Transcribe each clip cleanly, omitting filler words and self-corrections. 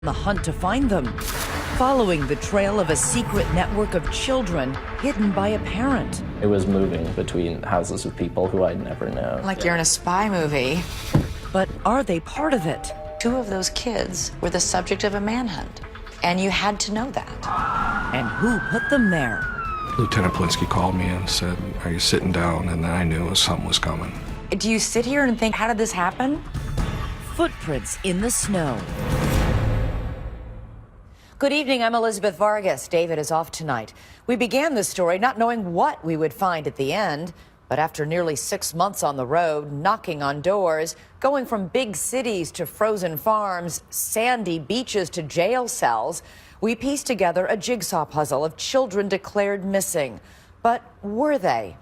the hunt to find them, following the trail of a secret network of children hidden by a parent. It was moving between houses with people who I'd never known. Like you're in a spy movie. But are they part of it? 2 of those kids were the subject of a manhunt, and you had to know that. And who put them there? Lieutenant Plinsky called me and said, "Are you sitting down?" And then I knew something was coming. Do you sit here and think, how did this happen? Footprints in the snow. Good evening, I'm Elizabeth Vargas. David is off tonight. We began this story not knowing what we would find at the end, but after nearly 6 months on the road, knocking on doors, going from big cities to frozen farms, sandy beaches to jail cells, we pieced together a jigsaw puzzle of children declared missing. But were they?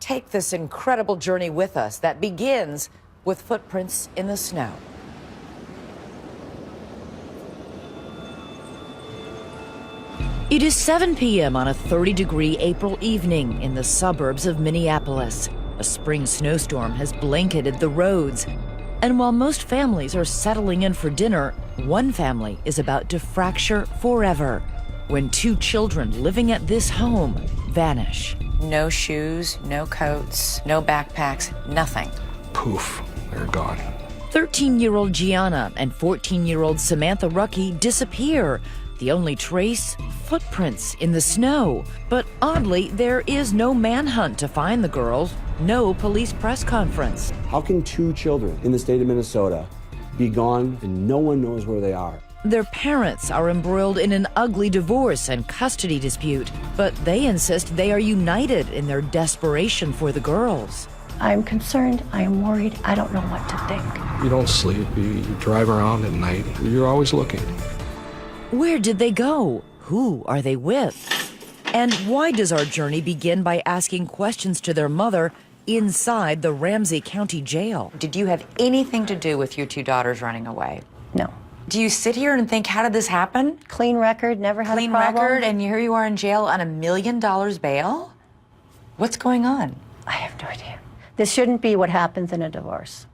Take this incredible journey with us that begins with footprints in the snow. It is 7 p.m. on a 30-degree April evening in the suburbs of Minneapolis. A spring snowstorm has blanketed the roads. And while most families are settling in for dinner, one family is about to fracture forever when 2 children living at this home vanish. No shoes, no coats, no backpacks, nothing. Poof, they're gone. 13-year-old Gianna and 14-year-old Samantha Rucky disappear. The only trace? Footprints in the snow. But oddly, there is no manhunt to find the girls, no police press conference. How can 2 children in the state of Minnesota be gone and no one knows where they are? Their parents are embroiled in an ugly divorce and custody dispute, but they insist they are united in their desperation for the girls. I'm concerned, I am worried, I don't know what to think. You don't sleep, you drive around at night, you're always looking. Where did they go? Who are they with? And why does our journey begin by asking questions to their mother inside the Ramsey County Jail? Did you have anything to do with your 2 daughters running away? No. Do you sit here and think, how did this happen? Clean record, never had Clean a problem. record, and here you are in jail on $1 million bail? What's going on? I have no idea. This shouldn't be what happens in a divorce.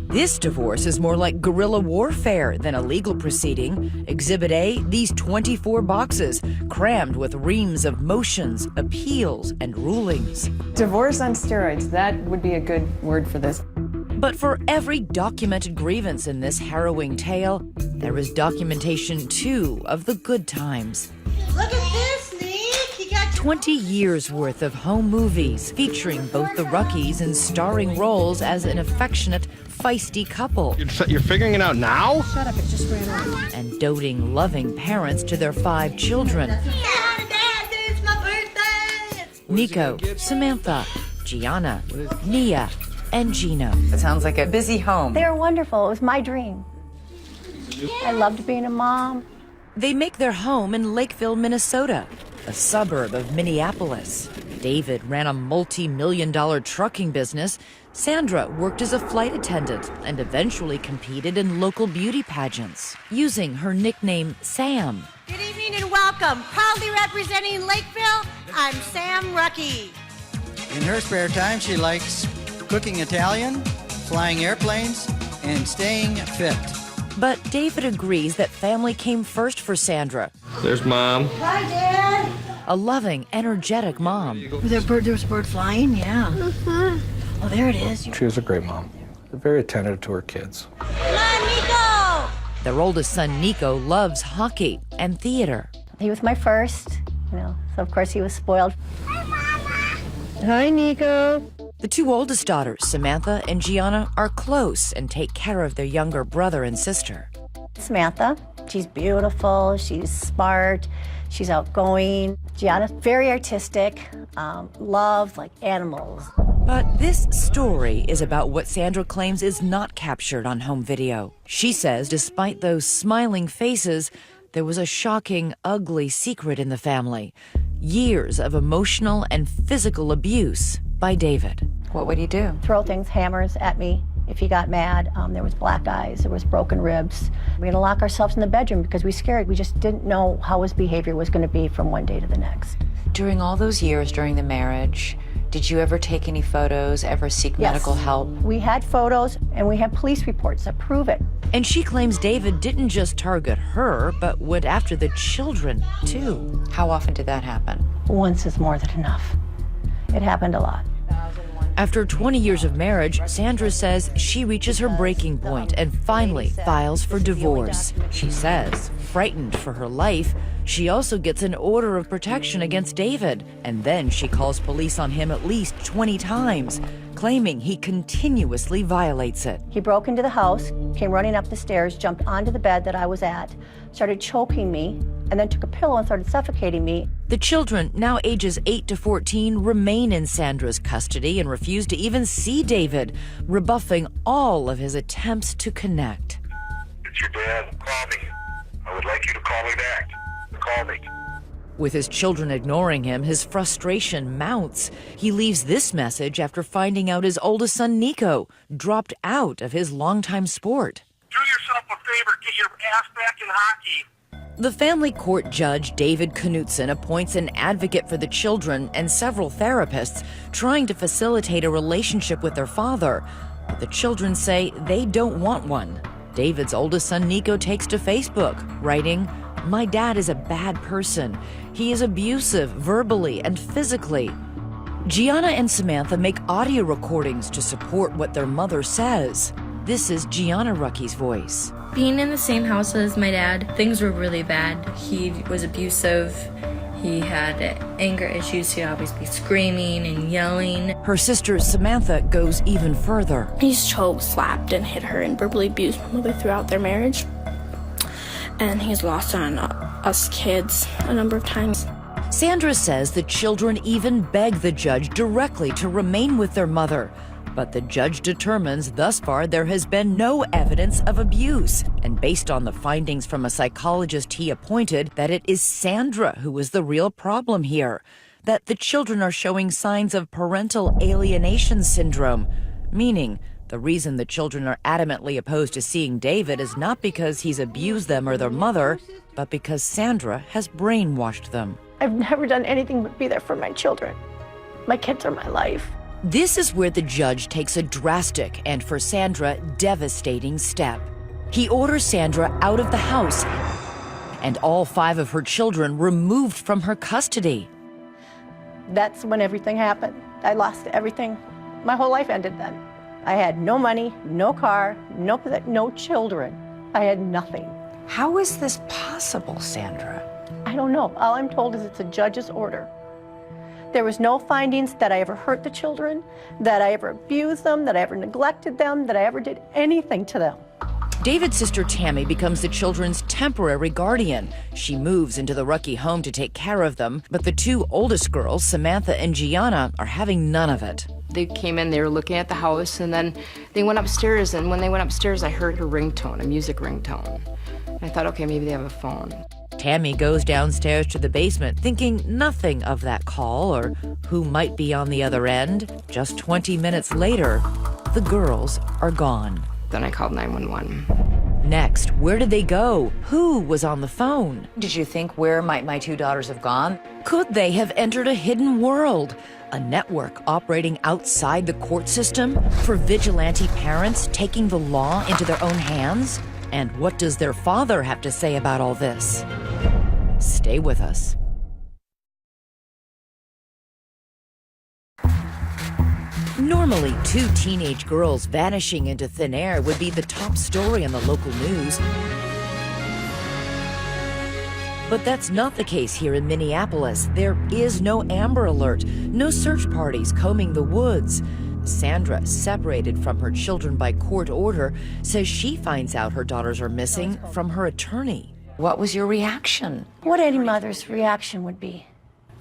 This divorce is more like guerrilla warfare than a legal proceeding. Exhibit A, these 24 boxes crammed with reams of motions, appeals, and rulings. Divorce on steroids, that would be a good word for this. But for every documented grievance in this harrowing tale, there is documentation, too, of the good times. Look at this, Nick. You got 20 years worth of home movies featuring both the Ruckies in starring roles as an affectionate, feisty couple. You're figuring it out now? Shut up, it just ran on. And doting, loving parents to their 5 children. Dad, it's my birthday. Nico, Samantha, Gianna, Nia, and Gino. It sounds like a busy home. They are wonderful, it was my dream. I loved being a mom. They make their home in Lakeville, Minnesota, a suburb of Minneapolis. David ran a multi-million-dollar trucking business. Sandra worked as a flight attendant and eventually competed in local beauty pageants, using her nickname Sam. Good evening and welcome. Proudly representing Lakeville, I'm Sam Rucky. In her spare time, she likes cooking Italian, flying airplanes, and staying fit. But David agrees that family came first for Sandra. There's Mom. Hi, Dad. A loving, energetic mom. There was a bird flying? Yeah. Oh, there it is. She was a great mom. Very attentive to her kids. Come on, Nico. Their oldest son, Nico, loves hockey and theater. He was my first, so of course he was spoiled. Hi, Nico. The 2 oldest daughters, Samantha and Gianna, are close and take care of their younger brother and sister. Samantha, she's beautiful, she's smart, she's outgoing. Gianna's very artistic, loves like animals. But this story is about what Sandra claims is not captured on home video. She says despite those smiling faces, there was a shocking, ugly secret in the family. Years of emotional and physical abuse by David. What would he do? Throw things, hammers at me, If he got mad, there was black eyes, there was broken ribs. We had to lock ourselves in the bedroom because we were scared. We just didn't know how his behavior was going to be from one day to the next. During all those years during the marriage, did you ever take any photos, ever seek medical help? We had photos and we had police reports that prove it. And she claims David didn't just target her, but went after the children, too. How often did that happen? Once is more than enough. It happened a lot. After 20 years of marriage, Sandra says she reaches her breaking point and finally files for divorce. She says, frightened for her life, she also gets an order of protection against David. And then she calls police on him at least 20 times, claiming he continuously violates it. He broke into the house, came running up the stairs, jumped onto the bed that I was at, started choking me, and then took a pillow and started suffocating me. The children, now ages 8 to 14, remain in Sandra's custody and refuse to even see David, rebuffing all of his attempts to connect. It's your dad. Call me. I would like you to call me back. Call me. With his children ignoring him, his frustration mounts. He leaves this message after finding out his oldest son, Nico, dropped out of his longtime sport. Do yourself a favor. Get your ass back in hockey. The family court judge, David Knutson, appoints an advocate for the children and several therapists trying to facilitate a relationship with their father. But the children say they don't want one. David's oldest son, Nico, takes to Facebook, writing, "My dad is a bad person. He is abusive verbally and physically." Gianna and Samantha make audio recordings to support what their mother says. This is Gianna Rucky's voice. Being in the same house as my dad, things were really bad. He was abusive. He had anger issues. He'd always be screaming and yelling. Her sister Samantha goes even further. He's choked, slapped, and hit her and verbally abused my mother throughout their marriage. And he's lost on us kids a number of times. Sandra says the children even beg the judge directly to remain with their mother. But the judge determines thus far there has been no evidence of abuse. And based on the findings from a psychologist he appointed, that it is Sandra who is the real problem here. That the children are showing signs of parental alienation syndrome, meaning the reason the children are adamantly opposed to seeing David is not because he's abused them or their mother, but because Sandra has brainwashed them. I've never done anything but be there for my children. My kids are my life. This is where the judge takes a drastic and, for Sandra, devastating step. He orders Sandra out of the house and all 5 of her children removed from her custody. That's when everything happened. I lost everything. My whole life ended then. I had no money, no car, no children. I had nothing. How is this possible, Sandra? I don't know. All I'm told is it's a judge's order. There was no findings that I ever hurt the children, that I ever abused them, that I ever neglected them, that I ever did anything to them. David's sister Tammy becomes the children's temporary guardian. She moves into the Rucky home to take care of them, but the 2 oldest girls, Samantha and Gianna, are having none of it. They came in, they were looking at the house, and then they went upstairs, and when they went upstairs, I heard her ringtone, a music ringtone. I thought, okay, maybe they have a phone. Tammy goes downstairs to the basement, thinking nothing of that call or who might be on the other end. Just 20 minutes later, the girls are gone. Then I called 911. Next, where did they go? Who was on the phone? Did you think, where might my 2 daughters have gone? Could they have entered a hidden world? A network operating outside the court system? For vigilante parents taking the law into their own hands? And what does their father have to say about all this? Stay with us. Normally, 2 teenage girls vanishing into thin air would be the top story in the local news. But that's not the case here in Minneapolis. There is no Amber Alert, no search parties combing the woods. Sandra, separated from her children by court order, says she finds out her daughters are missing from her attorney. What was your reaction? What any mother's reaction would be.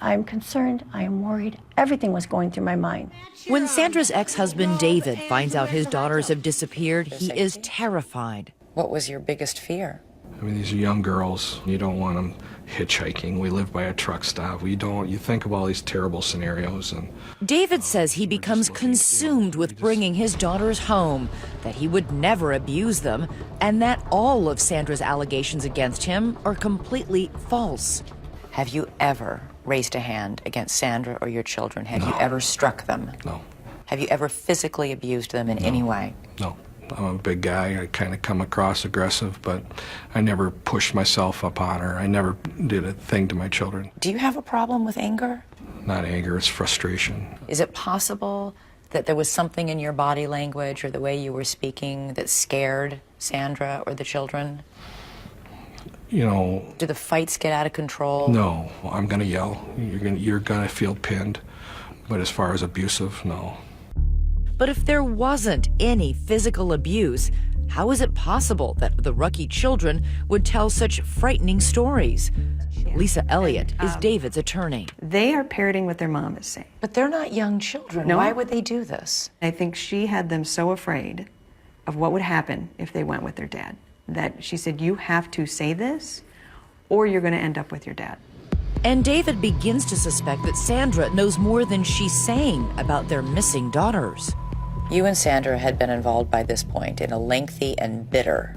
I'm concerned, I am worried. Everything was going through my mind. When Sandra's ex-husband David finds out his daughters have disappeared, he is terrified. What was your biggest fear? I mean, these are young girls. You don't want them hitchhiking. We live by a truck stop. You think of all these terrible scenarios. And David says he becomes consumed with bringing his daughters home, that he would never abuse them, and that all of Sandra's allegations against him are completely false. Have you ever raised a hand against Sandra or your children? Have you ever struck them? No. Have you ever physically abused them in any way? No. I'm a big guy. I kind of come across aggressive, but I never pushed myself upon her. I never did a thing to my children. Do you have a problem with anger? Not anger, it's frustration. Is it possible that there was something in your body language or the way you were speaking that scared Sandra or the children? You know... Do the fights get out of control? No. I'm going to yell. You're gonna feel pinned. But as far as abusive, no. But if there wasn't any physical abuse, how is it possible that the Rucky children would tell such frightening stories? Lisa Elliott is David's attorney. They are parroting what their mom is saying. But they're not young children. No. Why would they do this? I think she had them so afraid of what would happen if they went with their dad that she said, you have to say this or you're going to end up with your dad. And David begins to suspect that Sandra knows more than she's saying about their missing daughters. You and Sandra had been involved by this point in a lengthy and bitter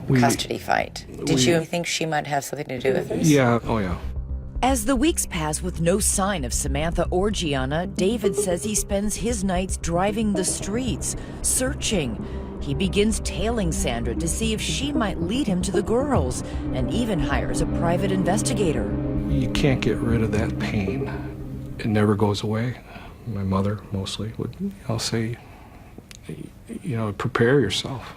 custody fight. Did you think she might have something to do with this? Yeah, oh yeah. As the weeks pass with no sign of Samantha or Gianna, David says he spends his nights driving the streets, searching. He begins tailing Sandra to see if she might lead him to the girls, and even hires a private investigator. You can't get rid of that pain. It never goes away. My mother mostly would, I'll say, prepare yourself.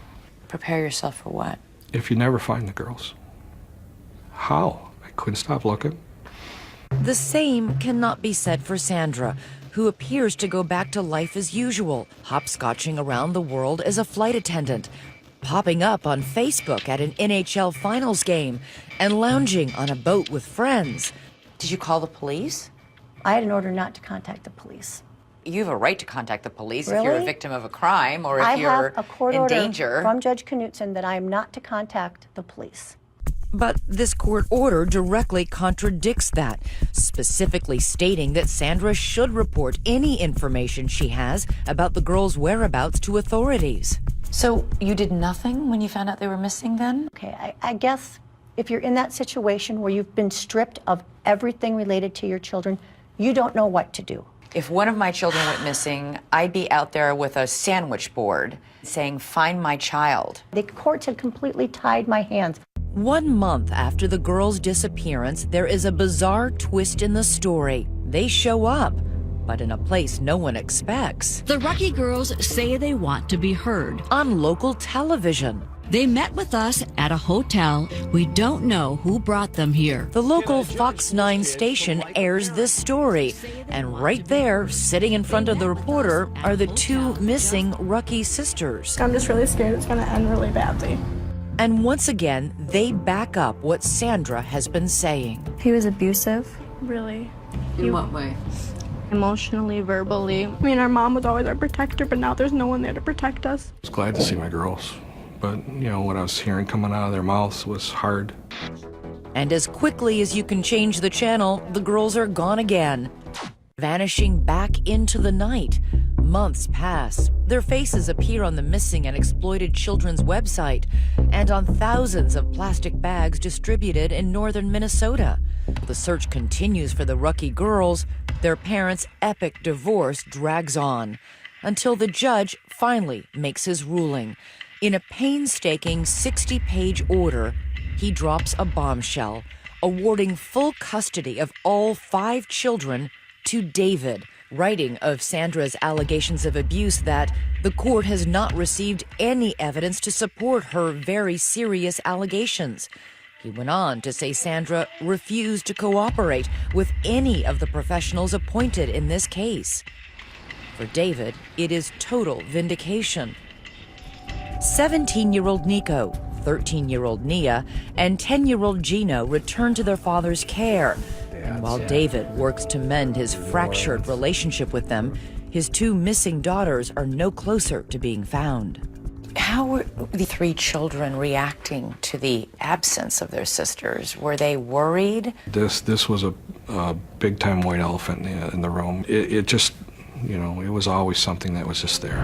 Prepare yourself for what? If you never find the girls. How? I couldn't stop looking. The same cannot be said for Sandra, who appears to go back to life as usual, hopscotching around the world as a flight attendant, popping up on Facebook at an NHL finals game, and lounging on a boat with friends. Did you call the police? I had an order not to contact the police. You have a right to contact the police Really? if you're a victim of a crime or if you're I have a court in order danger. from Judge Knutson that I am not to contact the police. But this court order directly contradicts that, specifically stating that Sandra should report any information she has about the girls' whereabouts to authorities. So you did nothing when you found out they were missing then? Okay, I guess if you're in that situation where you've been stripped of everything related to your children, you don't know what to do. If one of my children went missing, I'd be out there with a sandwich board saying, "Find my child." The courts had completely tied my hands. 1 month after the girls' disappearance, there is a bizarre twist in the story. They show up, but in a place no one expects. The Rucky girls say they want to be heard. On local television. They met with us at a hotel. We don't know who brought them here. The local Fox 9 station airs this story, and right there, sitting in front of the reporter, are the two missing Rucky sisters. I'm just really scared it's going to end really badly. And once again, they back up what Sandra has been saying. He was abusive. Really? In what way? Emotionally, verbally. I mean, our mom was always our protector, but now there's no one there to protect us. I was glad to see my girls. But, what I was hearing coming out of their mouths was hard. And as quickly as you can change the channel, the girls are gone again, vanishing back into the night. Months pass. Their faces appear on the missing and exploited children's website and on thousands of plastic bags distributed in northern Minnesota. The search continues for the Rucky girls. Their parents' epic divorce drags on until the judge finally makes his ruling. In a painstaking 60-page order, he drops a bombshell, awarding full custody of all 5 children to David, writing of Sandra's allegations of abuse that the court has not received any evidence to support her very serious allegations. He went on to say Sandra refused to cooperate with any of the professionals appointed in this case. For David, it is total vindication. 17-year-old Nico, 13-year-old Nia, and 10-year-old Gino return to their father's care. And while David works to mend his fractured relationship with them, his 2 missing daughters are no closer to being found. How were the three children reacting to the absence of their sisters? Were they worried? This was a big-time white elephant in the room. It just, you know, it was always something that was just there.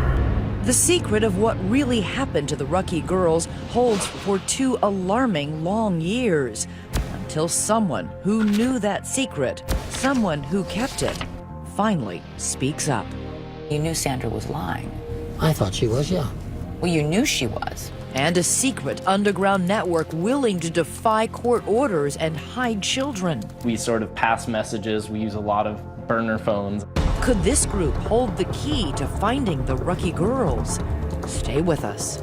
The secret of what really happened to the Rucky girls holds for 2 alarming long years, until someone who knew that secret, someone who kept it, finally speaks up. You knew Sandra was lying. I thought she was, yeah. Well, you knew she was. And a secret underground network willing to defy court orders and hide children. We sort of pass messages. We use a lot of burner phones. Could this group hold the key to finding the Rucky girls? Stay with us.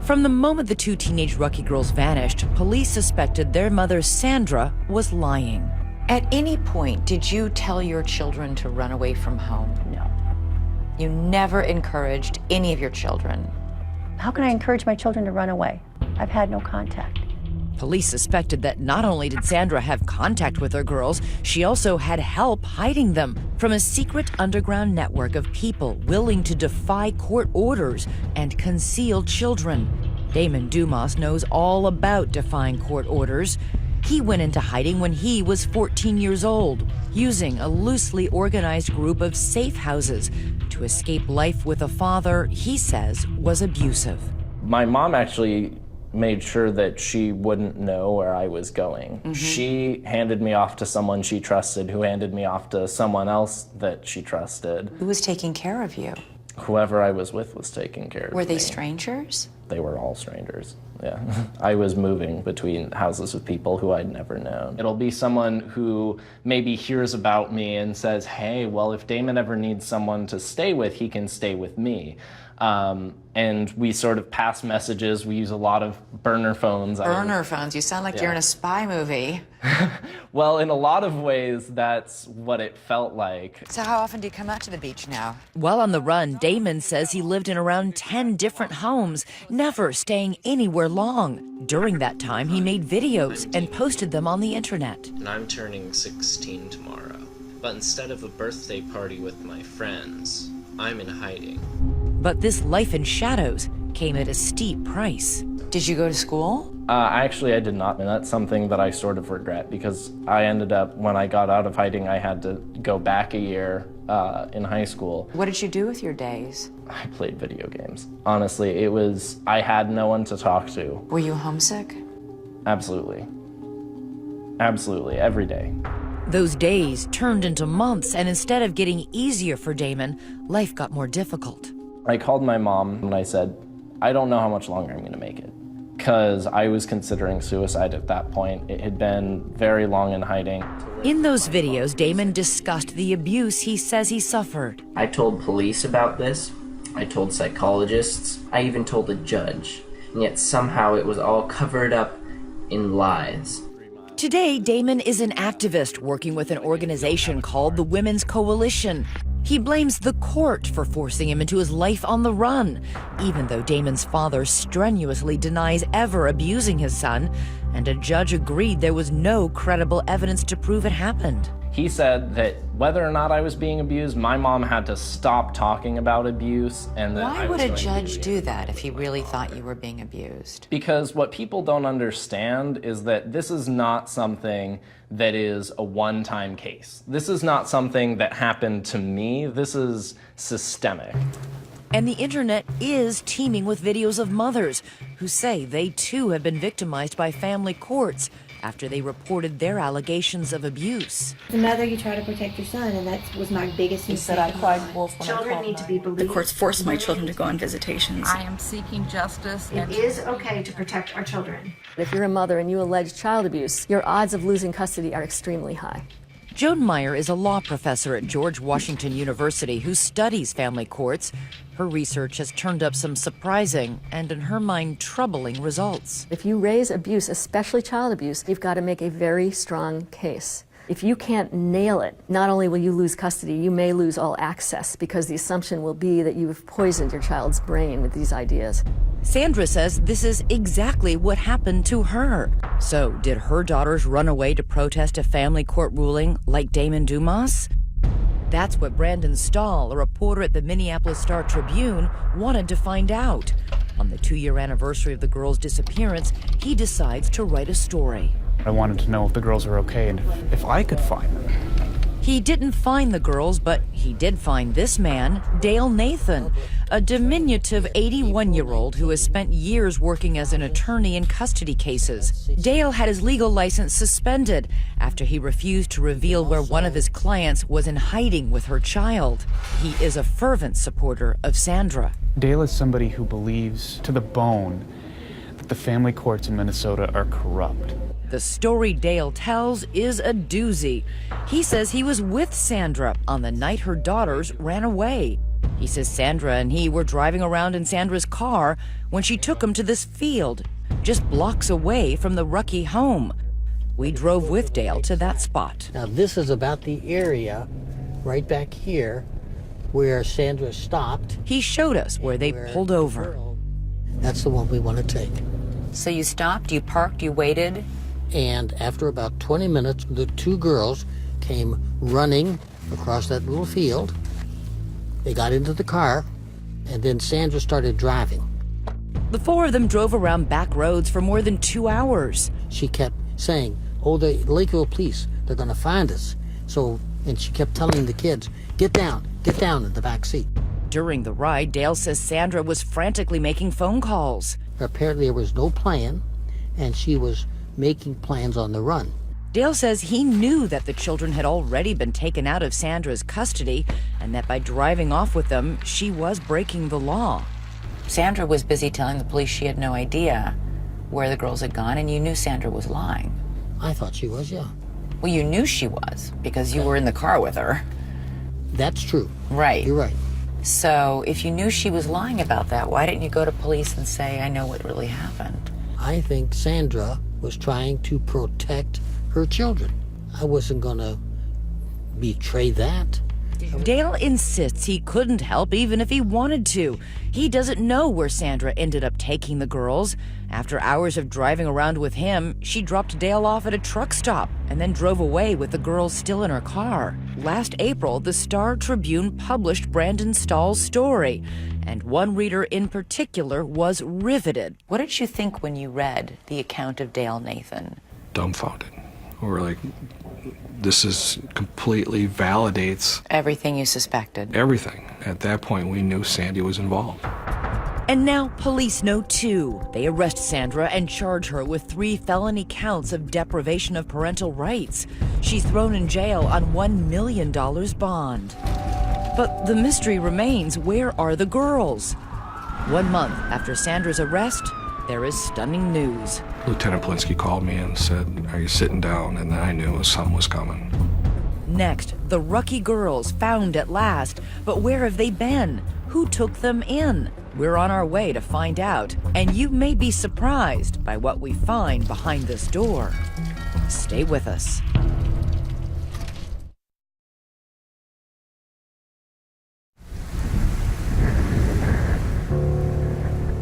From the moment the 2 teenage Rucky girls vanished, police suspected their mother, Sandra, was lying. At any point, did you tell your children to run away from home? No. You never encouraged any of your children? How can I encourage my children to run away? I've had no contact. Police suspected that not only did Sandra have contact with her girls, she also had help hiding them from a secret underground network of people willing to defy court orders and conceal children. Damon Dumas knows all about defying court orders. He went into hiding when he was 14 years old, using a loosely organized group of safe houses to escape life with a father he says was abusive. My mom actually made sure that she wouldn't know where I was going. Mm-hmm. She handed me off to someone she trusted, who handed me off to someone else that she trusted. Who was taking care of you? Whoever I was with was taking care of me. Were they strangers? They were all strangers, yeah. I was moving between houses with people who I'd never known. It'll be someone who maybe hears about me and says, hey, well, if Damon ever needs someone to stay with, he can stay with me. And we sort of pass messages. We use a lot of burner phones. Burner phones? You sound like you're in a spy movie. Well, in a lot of ways, that's what it felt like. So how often do you come out to the beach now? While on the run, Damon says he lived in around 10 different homes, never staying anywhere long. During that time, he made videos and posted them on the internet. And I'm turning 16 tomorrow. But instead of a birthday party with my friends, I'm in hiding. But this life in shadows came at a steep price. Did you go to school? Actually, I did not, and that's something that I sort of regret, because I ended up, when I got out of hiding, I had to go back a year in high school. What did you do with your days? I played video games. Honestly, I had no one to talk to. Were you homesick? Absolutely. Absolutely, every day. Those days turned into months, and instead of getting easier for Damon, life got more difficult. I called my mom and I said, I don't know how much longer I'm going to make it. Because I was considering suicide at that point. It had been very long in hiding. In those videos, Damon discussed the abuse he says he suffered. I told police about this. I told psychologists. I even told a judge. And yet somehow it was all covered up in lies. Today, Damon is an activist working with an organization called the Women's Coalition. He blames the court for forcing him into his life on the run, even though Damon's father strenuously denies ever abusing his son, and a judge agreed there was no credible evidence to prove it happened. He said that whether or not I was being abused, my mom had to stop talking about abuse, and that Why would a judge do that if he really thought you were being abused? Because what people don't understand is that this is not something that is a one-time case. This is not something that happened to me. This is systemic. And the internet is teeming with videos of mothers who say they too have been victimized by family courts after they reported their allegations of abuse. The mother, you try to protect your son, and that was my biggest mistake. He said I cried wolf when Children need to be believed. The courts forced my children to go on visitations. I am seeking justice. It is okay to protect our children. If you're a mother and you allege child abuse, your odds of losing custody are extremely high. Joan Meyer is a law professor at George Washington University who studies family courts. Her research has turned up some surprising and, in her mind, troubling results. If you raise abuse, especially child abuse, you've got to make a very strong case. If you can't nail it, not only will you lose custody, you may lose all access, because the assumption will be that you have poisoned your child's brain with these ideas. Sandra says this is exactly what happened to her. So, did her daughters run away to protest a family court ruling like Damon Dumas? That's what Brandon Stahl, a reporter at the Minneapolis Star-Tribune, wanted to find out. On the 2-year anniversary of the girls' disappearance, he decides to write a story. I wanted to know if the girls were okay and if I could find them. He didn't find the girls, but he did find this man, Dale Nathan, a diminutive 81-year-old who has spent years working as an attorney in custody cases. Dale had his legal license suspended after he refused to reveal where one of his clients was in hiding with her child. He is a fervent supporter of Sandra. Dale is somebody who believes to the bone that the family courts in Minnesota are corrupt. The story Dale tells is a doozy. He says he was with Sandra on the night her daughters ran away. He says Sandra and he were driving around in Sandra's car when she took him to this field, just blocks away from the Rucky home. We drove with Dale to that spot. Now this is about the area right back here where Sandra stopped. He showed us where they pulled over. That's the one we want to take. So you stopped, you parked, you waited? And after about 20 minutes, the 2 girls came running across that little field. They got into the car, and then Sandra started driving. The 4 of them drove around back roads for more than 2 hours. She kept saying, oh, the Lakeville police, they're going to find us. And she kept telling the kids, get down in the back seat. During the ride, Dale says Sandra was frantically making phone calls. Apparently there was no plan, and she was making plans on the run. Dale says he knew that the children had already been taken out of Sandra's custody and that by driving off with them, she was breaking the law. Sandra was busy telling the police she had no idea where the girls had gone, and you knew Sandra was lying. I thought she was, yeah. Well, you knew she was because you were in the car with her. That's true. Right. You're right. So if you knew she was lying about that, why didn't you go to police and say, I know what really happened? I think Sandra was trying to protect her children. I wasn't going to betray that. Dale insists he couldn't help even if he wanted to. He doesn't know where Sandra ended up taking the girls. After hours of driving around with him, she dropped Dale off at a truck stop and then drove away with the girls still in her car. Last April, the Star-Tribune published Brandon Stahl's story, and one reader in particular was riveted. What did you think when you read the account of Dale Nathan? Dumbfounded. We're like, this is completely validates everything you suspected. Everything. At that point, we knew Sandy was involved. And now police know too. They arrest Sandra and charge her with 3 felony counts of deprivation of parental rights. She's thrown in jail on $1 million bond. But the mystery remains, where are the girls? 1 month after Sandra's arrest, there is stunning news. Lieutenant Polinsky called me and said, are you sitting down? And then I knew something was coming. Next, the Rucky girls found at last. But where have they been? Who took them in? We're on our way to find out. And you may be surprised by what we find behind this door. Stay with us.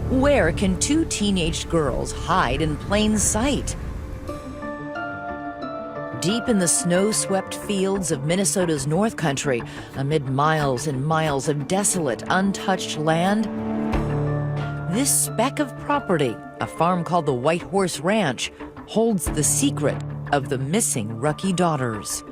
Where can 2 teenage girls hide in plain sight? Deep in the snow-swept fields of Minnesota's North Country, amid miles and miles of desolate, untouched land, this speck of property, a farm called the White Horse Ranch, holds the secret of the missing Rucky daughters.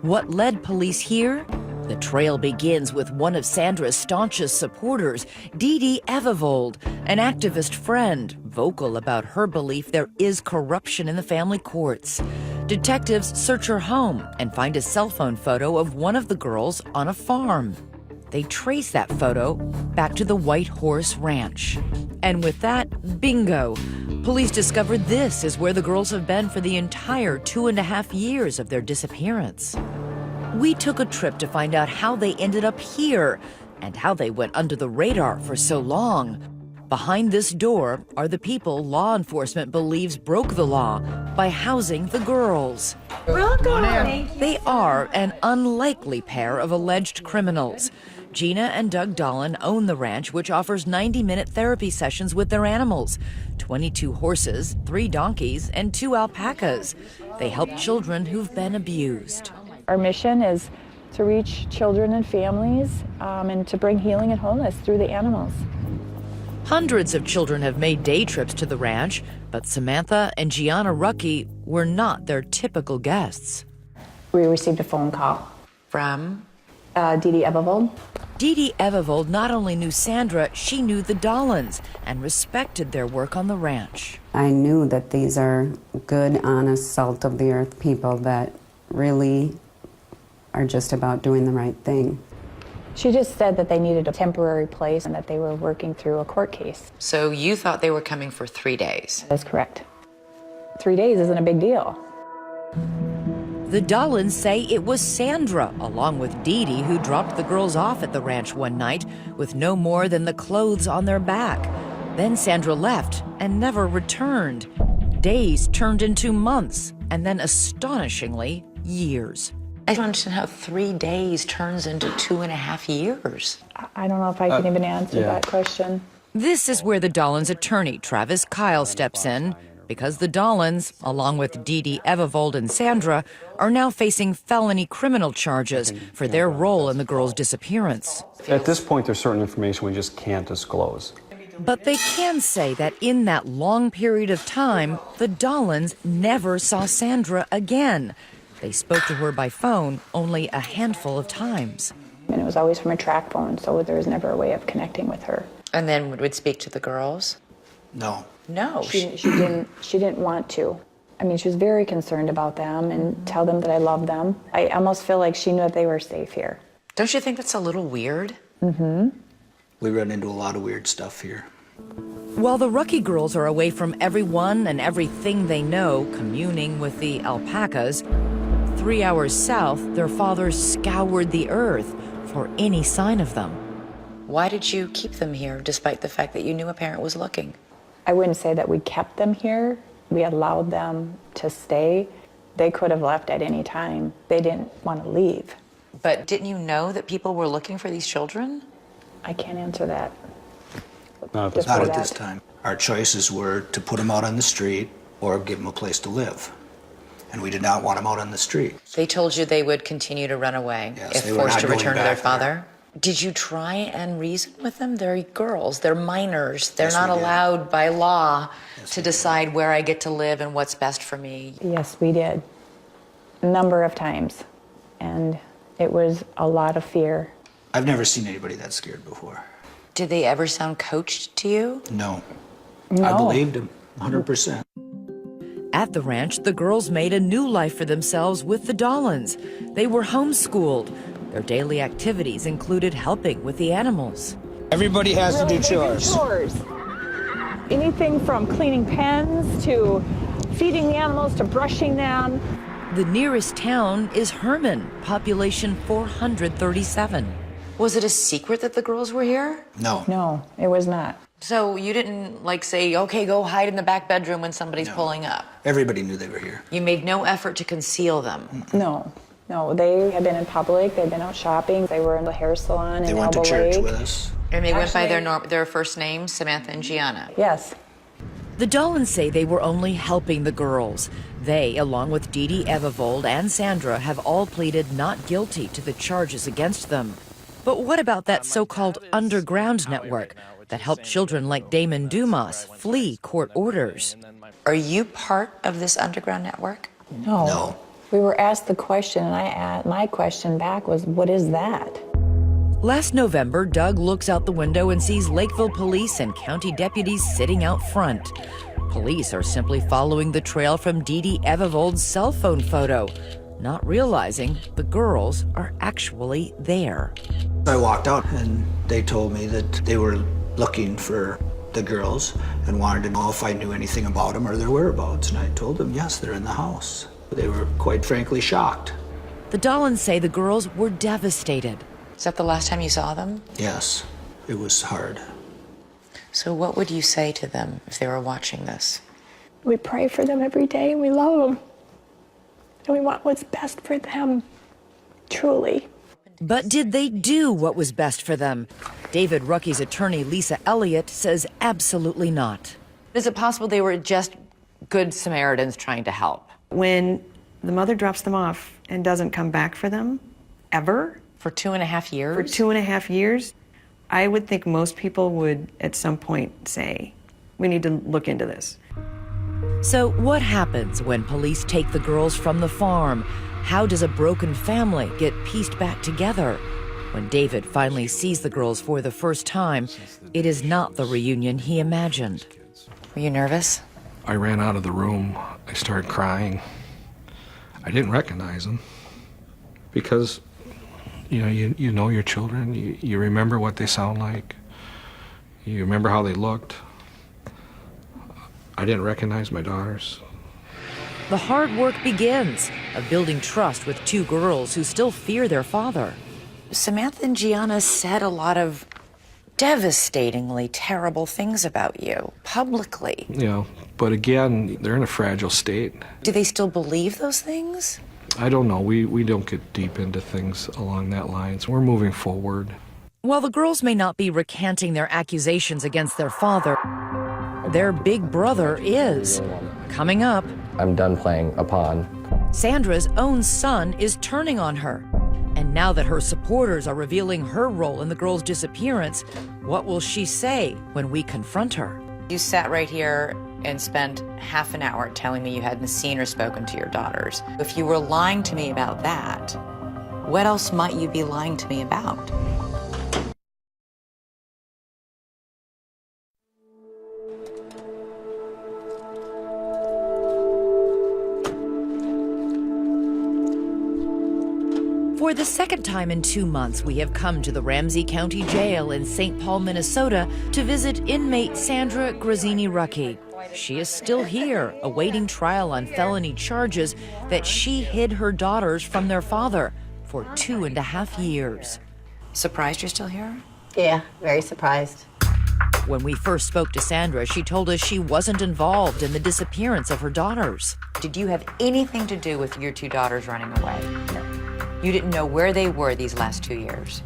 What led police here? The trail begins with one of Sandra's staunchest supporters, Dee Dee Evevold, an activist friend, vocal about her belief there is corruption in the family courts. Detectives search her home and find a cell phone photo of one of the girls on a farm. They trace that photo back to the White Horse Ranch. And with that, bingo! Police discovered this is where the girls have been for the entire 2.5 years of their disappearance. We took a trip to find out how they ended up here and how they went under the radar for so long. Behind this door are the people law enforcement believes broke the law by housing the girls. Welcome. They are an unlikely pair of alleged criminals. Gina and Doug Dolan own the ranch, which offers 90-minute therapy sessions with their animals. 22 horses, 3 donkeys, and 2 alpacas. They help children who've been abused. Our mission is to reach children and families and to bring healing and wholeness through the animals. Hundreds of children have made day trips to the ranch, but Samantha and Gianna Rucky were not their typical guests. We received a phone call from Dee Dee Ebevold. Dee Dee Ebevold not only knew Sandra, she knew the Dolans and respected their work on the ranch. I knew that these are good, honest, salt-of-the-earth people that really are just about doing the right thing. She just said that they needed a temporary place and that they were working through a court case. So you thought they were coming for 3 days? That's correct. 3 days isn't a big deal. The Dolans say it was Sandra, along with Dee Dee, who dropped the girls off at the ranch one night with no more than the clothes on their back. Then Sandra left and never returned. Days turned into months, and then astonishingly, years. I don't understand how 3 days turns into 2.5 years. I don't know if I can even answer that question. This is where the Dolans' attorney, Travis Kyle, steps in, because the Dolans, along with Dee Dee Ebevold and Sandra, are now facing felony criminal charges for their role in the girls' disappearance. At this point, there's certain information we just can't disclose. But they can say that in that long period of time, the Dolans never saw Sandra again. They spoke to her by phone only a handful of times. And it was always from a track phone, so there was never a way of connecting with her. And then would speak to the girls? No. No. She didn't want to. I mean, she was very concerned about them and tell them that I love them. I almost feel like she knew that they were safe here. Don't you think that's a little weird? Mm-hmm. We run into a lot of weird stuff here. While the Rucky girls are away from everyone and everything they know, communing with the alpacas, 3 hours south, their fathers scoured the earth for any sign of them. Why did you keep them here, despite the fact that you knew a parent was looking? I wouldn't say that we kept them here. We allowed them to stay. They could have left at any time. They didn't want to leave. But didn't you know that people were looking for these children? I can't answer that. Not at this time. Our choices were to put them out on the street or give them a place to live. And we did not want them out on the street. They told you they would continue to run away if they were forced not to going return to their back father? Did you try and reason with them? They're girls, they're minors. They're not allowed by law to decide where I get to live and what's best for me. Yes, we did. A number of times. And it was a lot of fear. I've never seen anybody that scared before. Did they ever sound coached to you? No. No. I believed them, 100%. At the ranch, the girls made a new life for themselves with the Dolans. They were homeschooled. Their daily activities included helping with the animals. Everybody has really to do chores. Anything from cleaning pens to feeding the animals to brushing them. The nearest town is Herman, population 437. Was it a secret that the girls were here? No. No, it was not. So you didn't say, okay, go hide in the back bedroom when somebody's pulling up? Everybody knew they were here. You made no effort to conceal them? No. No, they had been in public, they'd been out shopping, they were in the hair salon in Elbow Lake. They went to church with us. And they went by their first names, Samantha and Gianna? Yes. The Dolans say they were only helping the girls. They, along with Dee Dee Ebevold and Sandra, have all pleaded not guilty to the charges against them. But what about that so-called underground network that helped children like Damon Dumas flee court orders? Are you part of this underground network? No. We were asked the question, and my question back was, what is that? Last November, Doug looks out the window and sees Lakeville police and county deputies sitting out front. Police are simply following the trail from Dee Dee Ebevold's cell phone photo, not realizing the girls are actually there. I walked out and they told me that they were looking for the girls and wanted to know if I knew anything about them or their whereabouts. And I told them, yes, they're in the house. They were quite frankly shocked. The Dolans say the girls were devastated. Is that the last time you saw them? Yes, it was hard. So what would you say to them if they were watching this? We pray for them every day, and we love them. And we want what's best for them, truly. But did they do what was best for them? David Rucky's attorney, Lisa Elliott, says absolutely not. Is it possible they were just good Samaritans trying to help? When the mother drops them off and doesn't come back for them, ever. For 2.5 years? For 2.5 years, I would think most people would at some point say, we need to look into this. So what happens when police take the girls from the farm? How does a broken family get pieced back together? When David finally sees the girls for the first time, it is not the reunion he imagined. Were you nervous? I ran out of the room. I started crying. I didn't recognize them because, you know your children. You remember what they sound like. You remember how they looked. I didn't recognize my daughters. The hard work begins of building trust with two girls who still fear their father. Samantha and Gianna said a lot of devastatingly terrible things about you, publicly. But again, they're in a fragile state. Do they still believe those things? I don't know. We don't get deep into things along that lines. We're moving forward. While the girls may not be recanting their accusations against their father, their big brother is. Coming up, I'm done playing a pawn. Sandra's own son is turning on her. And now that her supporters are revealing her role in the girl's disappearance, what will she say when we confront her? You sat right here and spent half an hour telling me you hadn't seen or spoken to your daughters. If you were lying to me about that, what else might you be lying to me about? For the second time in 2 months, we have come to the Ramsey County Jail in St. Paul, Minnesota, to visit inmate Sandra Grazzini-Rucky. She is still here, awaiting trial on felony charges that she hid her daughters from their father for 2.5 years. Surprised you're still here? Yeah, very surprised. When we first spoke to Sandra, she told us she wasn't involved in the disappearance of her daughters. Did you have anything to do with your two daughters running away? No. You didn't know where they were these last 2 years?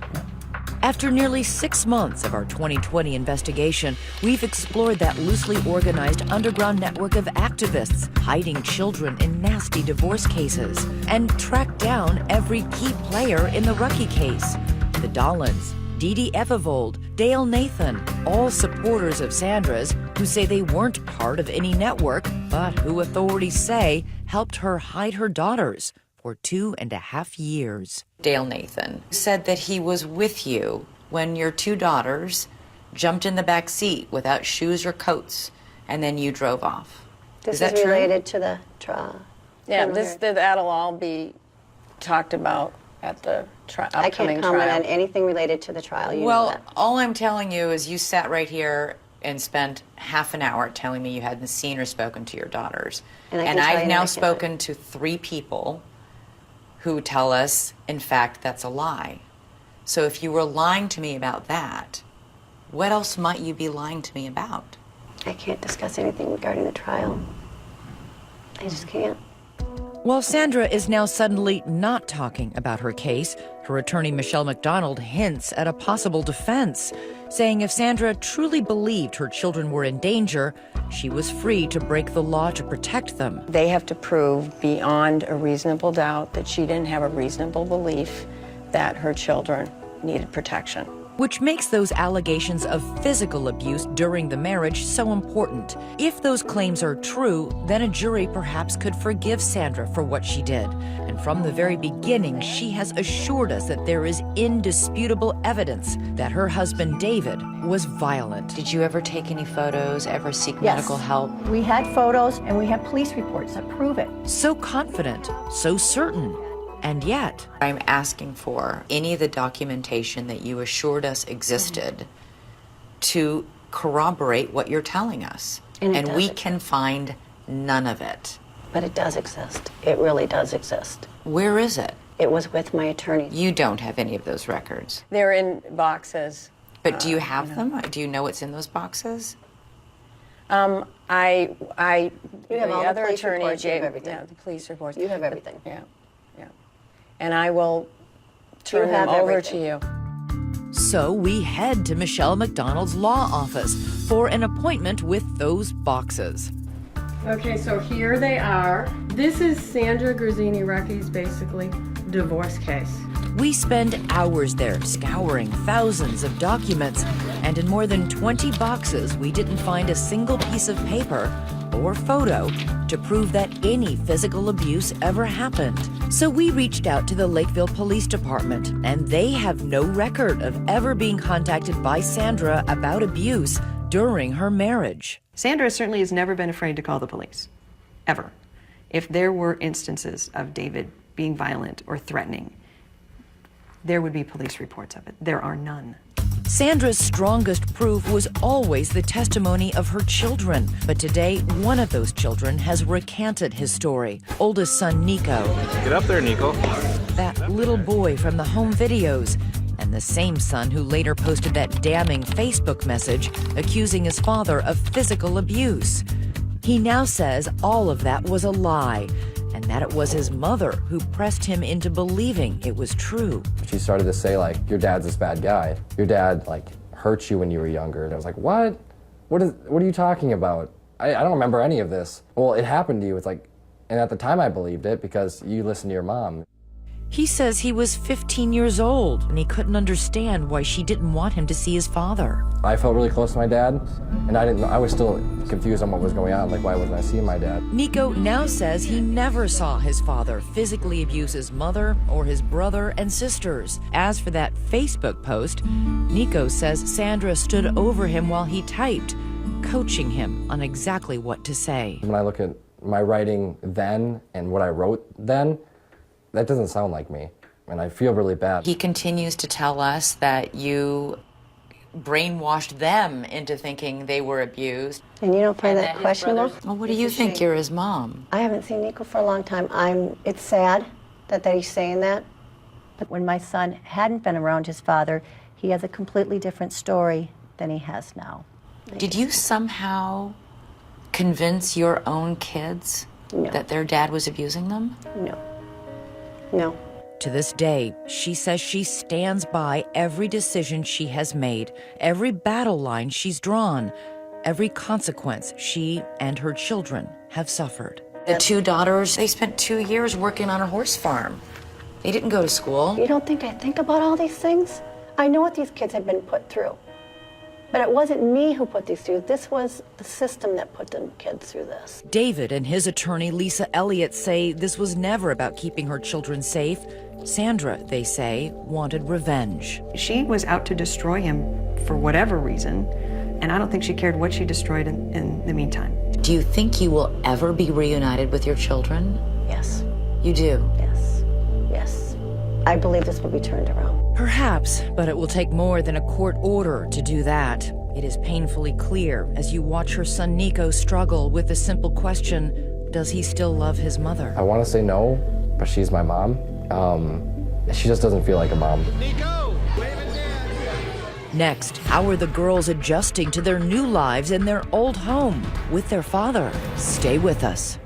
After nearly 6 months of our 2020 investigation, we've explored that loosely organized underground network of activists hiding children in nasty divorce cases and tracked down every key player in the Rucky case. The Dollins, Dee Dee Evivold, Dale Nathan, all supporters of Sandra's who say they weren't part of any network, but who authorities say helped her hide her daughters for 2.5 years. Dale Nathan said that he was with you when your two daughters jumped in the back seat without shoes or coats, and then you drove off. This is that is true? related to the trial. Yeah, that'll all be talked about at the upcoming trial. I can't comment on anything related to the trial. You know Well, that. all I'm telling you is you sat right here and spent half an hour telling me you hadn't seen or spoken to your daughters. And I can tell I've you now I can't. spoken to 3 people who tell us, in fact, that's a lie. So if you were lying to me about that, what else might you be lying to me about? I can't discuss anything regarding the trial. I just can't. While Sandra is now suddenly not talking about her case, her attorney Michelle McDonald hints at a possible defense, saying if Sandra truly believed her children were in danger, she was free to break the law to protect them. They have to prove beyond a reasonable doubt that she didn't have a reasonable belief that her children needed protection. Which makes those allegations of physical abuse during the marriage so important. If those claims are true, then a jury perhaps could forgive Sandra for what she did. And from the very beginning, she has assured us that there is indisputable evidence that her husband, David, was violent. Did you ever take any photos, ever seek Yes. medical help? We had photos and we have police reports that prove it. So confident, so certain. And yet, I'm asking for any of the documentation that you assured us existed to corroborate what you're telling us. And we can find none of it. But it does exist. It really does exist. Where is it? It was with my attorney. You don't have any of those records. They're in boxes. But do you have them? Do you know what's in those boxes? You have the all other the police attorney reports, you have gave, everything. yeah, the police reports. You have everything. Yeah, yeah. And I will Turn them over to you. So we head to Michelle McDonald's law office for an appointment with those boxes. Okay, so here they are. This is Sandra Grazzini-Recky's basically divorce case. We spend hours there scouring thousands of documents, and in more than 20 boxes, we didn't find a single piece of paper or photo to prove that any physical abuse ever happened. So we reached out to the Lakeville Police Department, and they have no record of ever being contacted by Sandra about abuse during her marriage. Sandra certainly has never been afraid to call the police, ever. If there were instances of David being violent or threatening, there would be police reports of it. There are none. Sandra's strongest proof was always the testimony of her children. But today, one of those children has recanted his story. Oldest son, Nico. Get up there, Nico. That little boy from the home videos. And the same son who later posted that damning Facebook message accusing his father of physical abuse. He now says all of that was a lie, and that it was his mother who pressed him into believing it was true. She started to say, like, your dad's this bad guy. Your dad, like, hurt you when you were younger. And I was like, what? What are you talking about? I don't remember any of this. Well, it happened to you. It's like, and at the time I believed it because you listened to your mom. He says he was 15 years old and he couldn't understand why she didn't want him to see his father. I felt really close to my dad, and I was still confused on what was going on. Like, why wasn't I seeing my dad? Nico now says he never saw his father physically abuse his mother or his brother and sisters. As for that Facebook post, Nico says Sandra stood over him while he typed, coaching him on exactly what to say. When I look at my writing then and what I wrote then, that doesn't sound like me, and I feel really bad. He continues to tell us that you brainwashed them into thinking they were abused. And you don't find that questionable? Well, what do you think? You're his mom. I haven't seen Nico for a long time. It's sad that he's saying that. But when my son hadn't been around his father, he has a completely different story than he has now. Did you somehow convince your own kids that their dad was abusing them? No. No. To this day, she says she stands by every decision she has made, every battle line she's drawn, every consequence she and her children have suffered. The two daughters, they spent 2 years working on a horse farm. They didn't go to school. You don't think I think about all these things? I know what these kids have been put through. But it wasn't me who put these through. This was the system that put the kids through this. David and his attorney, Lisa Elliott, say this was never about keeping her children safe. Sandra, they say, wanted revenge. She was out to destroy him for whatever reason, and I don't think she cared what she destroyed in the meantime. Do you think you will ever be reunited with your children? Yes. You do? Yes. Yes. I believe this will be turned around. Perhaps, but it will take more than a court order to do that. It is painfully clear as you watch her son Nico struggle with the simple question, does he still love his mother? I want to say no, but she's my mom. She just doesn't feel like a mom. Nico! Next, how are the girls adjusting to their new lives in their old home with their father? Stay with us.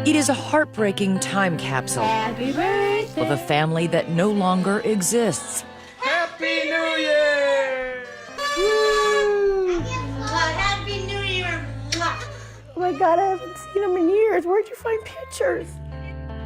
It is a heartbreaking time capsule of a family that no longer exists. Happy New Year! Woo! Happy New Year! Oh my God, I haven't seen him in years. Where'd you find pictures?